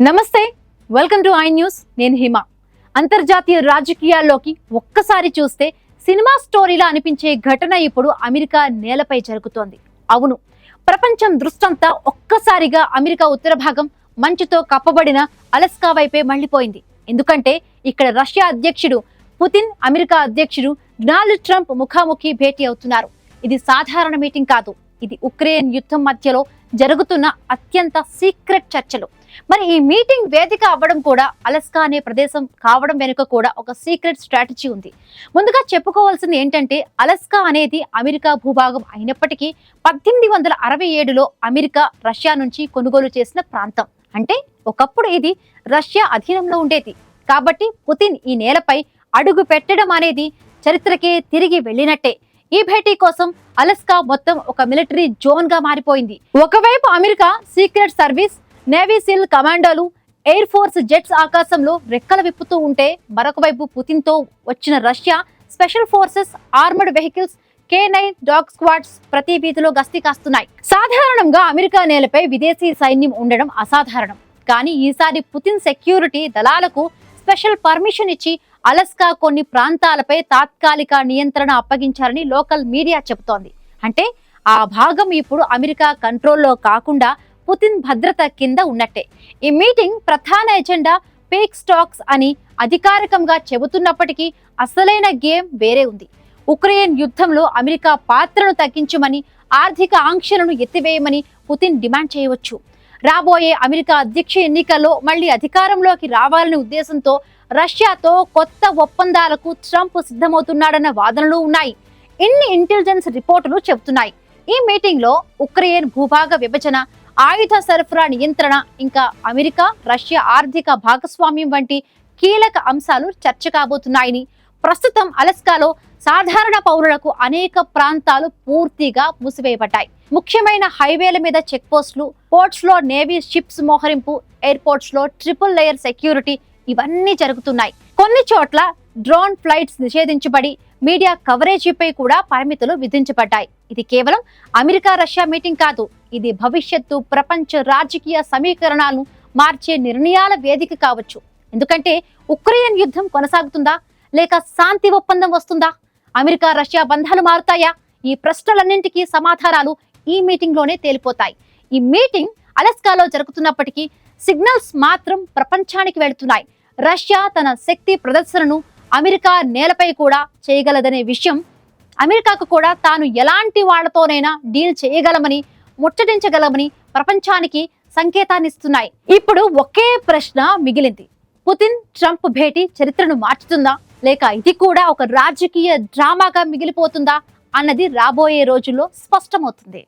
నమస్తే, welcome to I news. నేను హిమ. అంతర్జాతీయ రాజకీయాల్లోకి ఒక్కసారి చూస్తే సినిమా స్టోరీలా అనిపించే ఘటన ఇప్పుడు అమెరికా నేలపై జరుగుతోంది. అవును, ప్రపంచం దృష్టంతా ఒక్కసారిగా అమెరికా ఉత్తర భాగం మంచుతో కప్పబడిన అలస్కా వైపే మళ్లిపోయింది. ఎందుకంటే ఇక్కడ రష్యా అధ్యక్షుడు పుతిన్, అమెరికా అధ్యక్షుడు డొనాల్డ్ ట్రంప్ ముఖాముఖి భేటీ అవుతున్నారు. ఇది సాధారణ మీటింగ్ కాదు, ఇది ఉక్రెయిన్ యుద్ధం మధ్యలో జరుగుతున్న అత్యంత సీక్రెట్ చర్చలు. మరి ఈ మీటింగ్ వేదిక అవ్వడం కూడా, అలస్కా అనే ప్రదేశం కావడం వెనుక కూడా ఒక సీక్రెట్ స్ట్రాటజీ ఉంది. ముందుగా చెప్పుకోవాల్సింది ఏంటంటే, అలస్కా అనేది అమెరికా భూభాగం అయినప్పటికీ 1867లో అమెరికా రష్యా నుంచి కొనుగోలు చేసిన ప్రాంతం. అంటే ఒకప్పుడు ఇది రష్యా అధీనంలో ఉండేది. కాబట్టి పుతిన్ ఈ నేలపై అడుగు పెట్టడం అనేది చరిత్రకే తిరిగి వెళ్ళినట్టే. ఈ భేటీ కోసం అలస్కా మొత్తం ఒక మిలిటరీ జోన్ గా మారిపోయింది. ఒకవైపు America secret service, navy seal కమాండోలు, ఎయిర్ ఫోర్స్ జెట్స్ ఆకాశంలో రెక్కల విప్పుతూ ఉంటే, మరొక వైపు పుతిన్ తో వచ్చిన Russia special forces, armoured vehicles, K9 dog squads ప్రతి వీధిలో గస్తీ కాస్తున్నాయి. సాధారణంగా అమెరికా నేలపై విదేశీ సైన్యం ఉండడం అసాధారణం. కానీ ఈసారి పుతిన్ సెక్యూరిటీ దళాలకు స్పెషల్ పర్మిషన్ ఇచ్చి అలస్కా కొన్ని ప్రాంతాలపై తాత్కాలిక నియంత్రణ అప్పగించారని లోకల్ మీడియా చెబుతోంది. అంటే ఆ భాగం ఇప్పుడు అమెరికా కంట్రోల్లో కాకుండా పుతిన్ భద్రత కింద ఉన్నట్టే. ఈ మీటింగ్ ప్రధాన ఎజెండా పీక్ స్టాక్స్ అని అధికారికంగా చెబుతున్నప్పటికీ అసలైన గేమ్ వేరే ఉంది. ఉక్రెయిన్ యుద్ధంలో అమెరికా పాత్రను తగ్గించమని, ఆర్థిక ఆంక్షలను ఎత్తివేయమని పుతిన్ డిమాండ్ చేయవచ్చు. రాబోయే అమెరికా అధ్యక్ష ఎన్నికల్లో మళ్లీ అధికారంలోకి రావాలనే ఉద్దేశంతో రష్యాతో కొత్త ఒప్పందాలకు ట్రంప్ సిద్ధమవుతున్నాడన్న వాదనలు ఉన్నాయి. ఇన్ని ఇంటెలిజెన్స్ రిపోర్టులు చెబుతున్నాయి. ఈ మీటింగ్ లో ఉక్రెయిన్ భూభాగ విభజన, ఆయుధ సరఫరా నియంత్రణ, ఇంకా అమెరికా రష్యా ఆర్థిక భాగస్వామ్యం వంటి కీలక అంశాలు చర్చ కాబోతున్నాయని, ప్రస్తుతం అలస్కాలో సాధారణ పౌరులకు అనేక ప్రాంతాలు పూర్తిగా మూసివేయబడ్డాయి. ముఖ్యమైన హైవేల మీద చెక్ పోస్టులు, పోర్ట్స్ లో నేవీ షిప్స్ మోహరింపు, ఎయిర్పోర్ట్స్ లో ట్రిపుల్ లేయర్ సెక్యూరిటీ, ఇవన్నీ జరుగుతున్నాయి. కొన్ని చోట్ల డ్రోన్ ఫ్లైట్స్ నిషేధించబడి మీడియా కవరేజీపై కూడా పరిమితులు విధించబడ్డాయి. ఇది కేవలం అమెరికా రష్యా మీటింగ్ కాదు, ఇది భవిష్యత్తు ప్రపంచ రాజకీయ సమీకరణాలను మార్చే నిర్ణయాల వేదిక కావచ్చు. ఎందుకంటే ఉక్రెయిన్ యుద్ధం కొనసాగుతుందా, లేక శాంతి ఒప్పందం వస్తుందా? అమెరికా రష్యా బంధాలు మారుతాయా? ఈ ప్రశ్నలన్నింటికీ సమాధానాలు ఈ మీటింగ్ లోనే తేలిపోతాయి. ఈ మీటింగ్ అలస్కాలో జరుగుతున్నప్పటికీ సిగ్నల్స్ మాత్రం ప్రపంచానికి వెళుతున్నాయి. రష్యా తన శక్తి ప్రదర్శనను అమెరికా నేలపై కూడా చేయగలదనే విషయం, అమెరికాకు కూడా తాను ఎలాంటి వాళ్లతోనైనా డీల్ చేయగలమని, ముట్టడించగలమని ప్రపంచానికి సంకేతాన్ని ఇస్తున్నాయి. ఇప్పుడు ఒకే ప్రశ్న మిగిలింది. పుతిన్ ట్రంప్ భేటీ చరిత్రను మార్చుతుందా, లేక ఇది కూడా ఒక రాజకీయ డ్రామాగా మిగిలిపోతుందా అన్నది రాబోయే రోజుల్లో స్పష్టమవుతుంది.